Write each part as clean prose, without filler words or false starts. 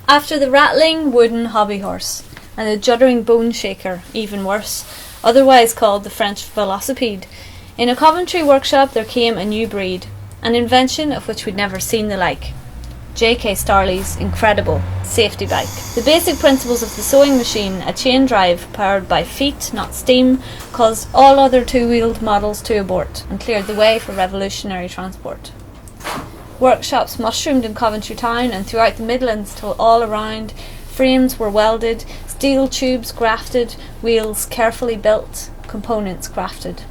After the rattling wooden hobby horse and the juddering bone shaker, even worse, otherwise called the French velocipède, in a Coventry workshop there came a new breed, an invention of which we'd never seen the like. JK Starley's incredible safety bike. The basic principles of the sewing machine, a chain drive powered by feet, not steam, caused all other two-wheeled models to abort and cleared the way for revolutionary transport. Workshops mushroomed in Coventry town and throughout the Midlands till all around frames were welded, steel tubes grafted, wheels carefully built, components crafted.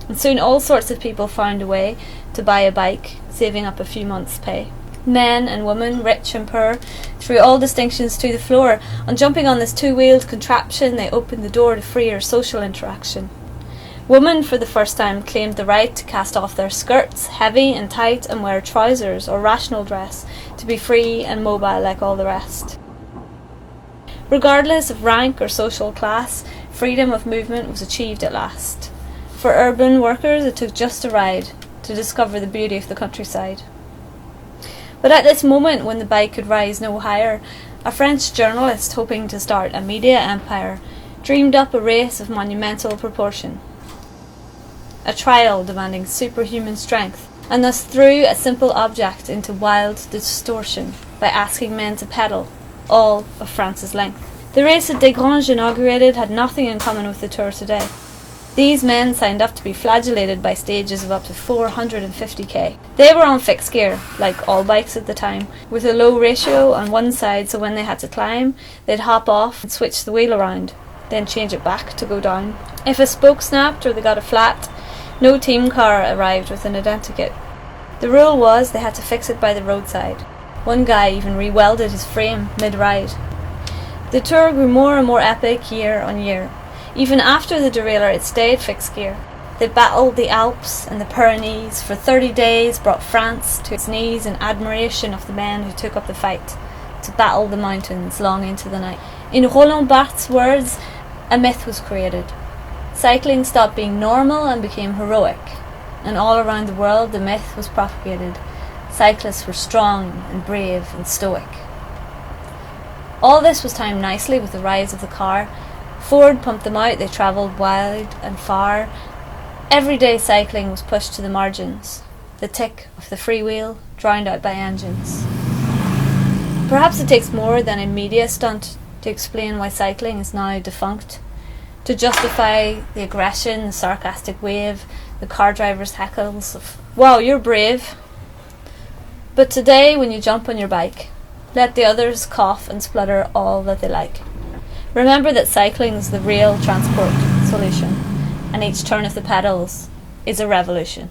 And soon all sorts of people found a way to buy a bike, saving up a few months' pay. Men and women, rich and poor, threw all distinctions to the floor. On jumping on this two-wheeled contraption, they opened the door to freer social interaction. Women, for the first time, claimed the right to cast off their skirts, heavy and tight, and wear trousers or rational dress, to be free and mobile like all the rest. Regardless of rank or social class, freedom of movement was achieved at last. For urban workers, it took just a ride to discover the beauty of the countryside. But at this moment, when the bike could rise no higher, a French journalist hoping to start a media empire dreamed up a race of monumental proportion. A trial demanding superhuman strength, and thus threw a simple object into wild distortion by asking men to pedal all of France's length. The race that Desgrange inaugurated had nothing in common with the Tour today. These men signed up to be flagellated by stages of up to 450k. They were on fixed gear, like all bikes at the time, with a low ratio on one side, so when they had to climb, they'd hop off and switch the wheel around, then change it back to go down. If a spoke snapped or they got a flat, no team car arrived with an identikit. The rule was they had to fix it by the roadside. One guy even re-welded his frame mid-ride. The Tour grew more and more epic year on year. Even after the derailleur, it stayed fixed gear. They battled the Alps and the Pyrenees for 30 days, brought France to its knees in admiration of the men who took up the fight to battle the mountains long into the night. In Roland Barthes' words, a myth was created. Cycling stopped being normal and became heroic, and all around the world the myth was propagated. Cyclists were strong and brave and stoic. All this was timed nicely with the rise of the car. Ford pumped them out, they travelled wide and far. Everyday cycling was pushed to the margins, the tick of the freewheel drowned out by engines. Perhaps it takes more than a media stunt to explain why cycling is now defunct, to justify the aggression, the sarcastic wave, the car driver's heckles of, "Wow, you're brave." But today, when you jump on your bike, let the others cough and splutter all that they like. Remember that cycling is the real transport solution, and each turn of the pedals is a revolution.